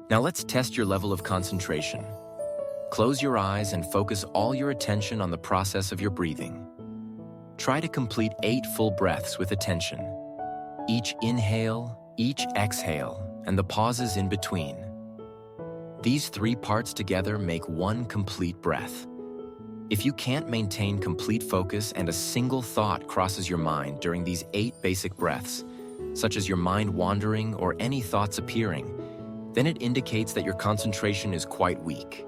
Now let's test your level of concentration. Close your eyes and focus all your attention on the process of your breathing. Try to complete 8 full breaths with attention. Each inhale, each exhale, and the pauses in between. These 3 parts together make one complete breath. If you can't maintain complete focus and a single thought crosses your mind during these 8 basic breaths, such as your mind wandering or any thoughts appearing, then it indicates that your concentration is quite weak.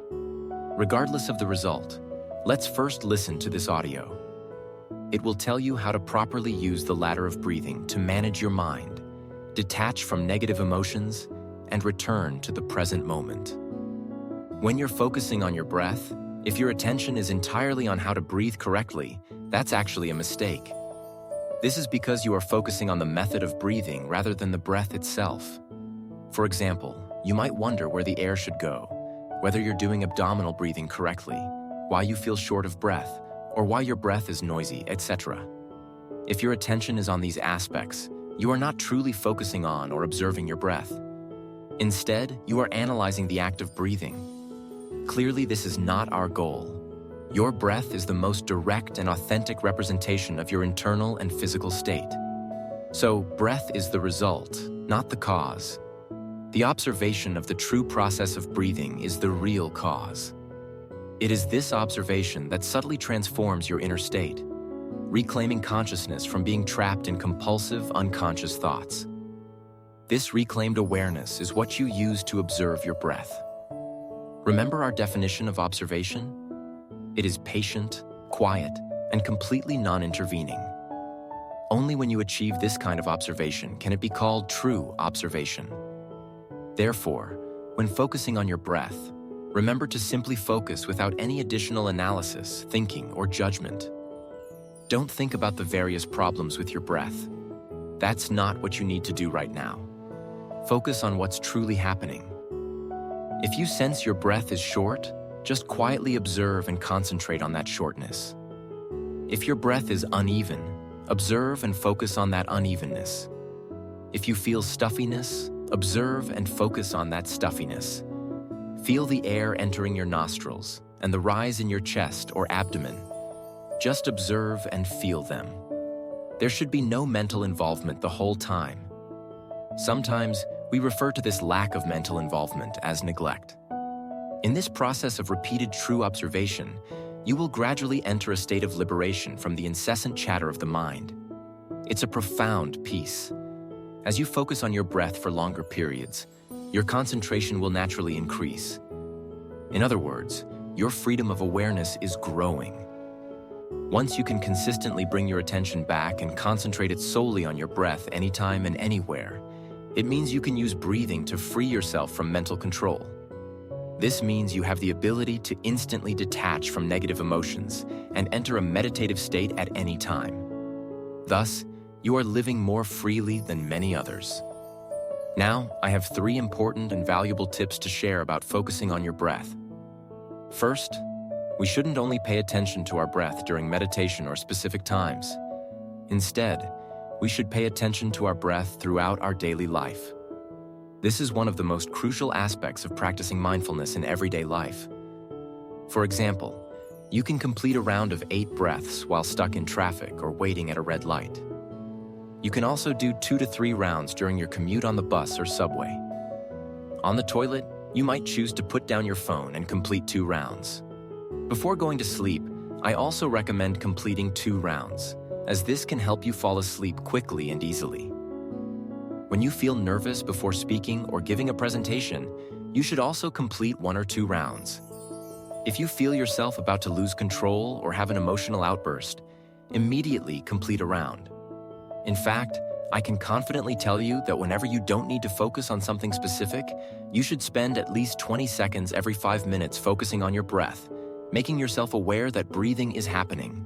Regardless of the result, let's first listen to this audio. It will tell you how to properly use the ladder of breathing to manage your mind, detach from negative emotions, and return to the present moment. When you're focusing on your breath, if your attention is entirely on how to breathe correctly, that's actually a mistake. This is because you are focusing on the method of breathing rather than the breath itself. For example, you might wonder where the air should go, whether you're doing abdominal breathing correctly, why you feel short of breath, or why your breath is noisy, etc. If your attention is on these aspects, you are not truly focusing on or observing your breath. Instead, you are analyzing the act of breathing. Clearly, this is not our goal. Your breath is the most direct and authentic representation of your internal and physical state. So, breath is the result, not the cause. The observation of the true process of breathing is the real cause. It is this observation that subtly transforms your inner state, reclaiming consciousness from being trapped in compulsive, unconscious thoughts. This reclaimed awareness is what you use to observe your breath. Remember our definition of observation? It is patient, quiet, and completely non-intervening. Only when you achieve this kind of observation can it be called true observation. Therefore, when focusing on your breath, remember to simply focus without any additional analysis, thinking, or judgment. Don't think about the various problems with your breath. That's not what you need to do right now. Focus on what's truly happening. If you sense your breath is short, just quietly observe and concentrate on that shortness. If your breath is uneven, observe and focus on that unevenness. If you feel stuffiness, observe and focus on that stuffiness. Feel the air entering your nostrils and the rise in your chest or abdomen. Just observe and feel them. There should be no mental involvement the whole time. Sometimes, we refer to this lack of mental involvement as neglect. In this process of repeated true observation, you will gradually enter a state of liberation from the incessant chatter of the mind. It's a profound peace. As you focus on your breath for longer periods, your concentration will naturally increase. In other words, your freedom of awareness is growing. Once you can consistently bring your attention back and concentrate it solely on your breath anytime and anywhere, it means you can use breathing to free yourself from mental control. This means you have the ability to instantly detach from negative emotions and enter a meditative state at any time. Thus, you are living more freely than many others. Now, I have 3 important and valuable tips to share about focusing on your breath. First, we shouldn't only pay attention to our breath during meditation or specific times. Instead, we should pay attention to our breath throughout our daily life. This is one of the most crucial aspects of practicing mindfulness in everyday life. For example, you can complete a round of 8 breaths while stuck in traffic or waiting at a red light. You can also do 2 to 3 rounds during your commute on the bus or subway. On the toilet, you might choose to put down your phone and complete 2 rounds. Before going to sleep, I also recommend completing 2 rounds, as this can help you fall asleep quickly and easily. When you feel nervous before speaking or giving a presentation, you should also complete 1 or 2 rounds. If you feel yourself about to lose control or have an emotional outburst, immediately complete a round. In fact, I can confidently tell you that whenever you don't need to focus on something specific, you should spend at least 20 seconds every 5 minutes focusing on your breath, making yourself aware that breathing is happening.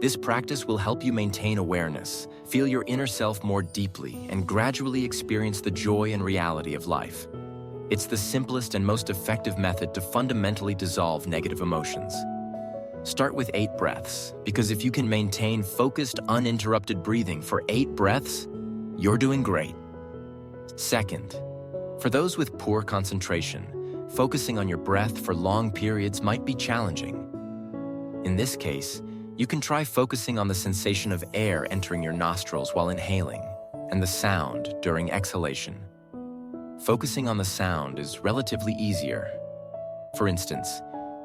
This practice will help you maintain awareness, feel your inner self more deeply, and gradually experience the joy and reality of life. It's the simplest and most effective method to fundamentally dissolve negative emotions. Start with 8 breaths, because if you can maintain focused, uninterrupted breathing for 8 breaths, you're doing great. Second, For those with poor concentration, focusing on your breath for long periods might be challenging. In this case, you can try focusing on the sensation of air entering your nostrils while inhaling and the sound during exhalation. Focusing on the sound is relatively easier. For instance,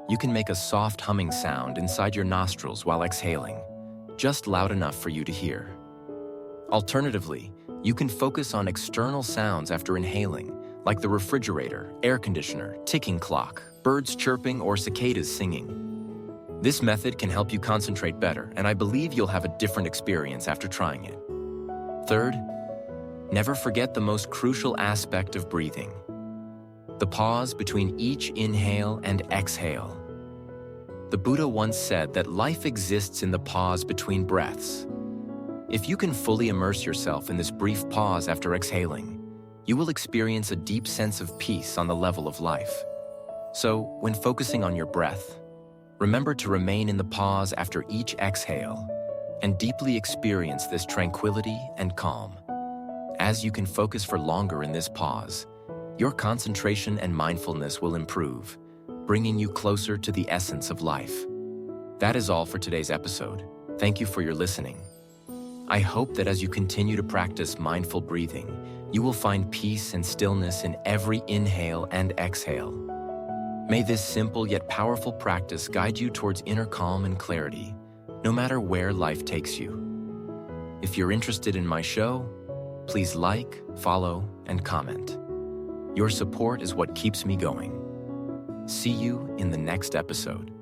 you can make a soft humming sound inside your nostrils while exhaling, just loud enough for you to hear. Alternatively, you can focus on external sounds after inhaling, like the refrigerator, air conditioner, ticking clock, birds chirping, or cicadas singing. This method can help you concentrate better, and I believe you'll have a different experience after trying it. Third, never forget the most crucial aspect of breathing: the pause between each inhale and exhale. The Buddha once said that life exists in the pause between breaths. If you can fully immerse yourself in this brief pause after exhaling, you will experience a deep sense of peace on the level of life. So, when focusing on your breath, remember to remain in the pause after each exhale and deeply experience this tranquility and calm. As you can focus for longer in this pause, your concentration and mindfulness will improve, bringing you closer to the essence of life. That is all for today's episode. Thank you for your listening. I hope that as you continue to practice mindful breathing, you will find peace and stillness in every inhale and exhale. May this simple yet powerful practice guide you towards inner calm and clarity, no matter where life takes you. If you're interested in my show, please like, follow, and comment. Your support is what keeps me going. See you in the next episode.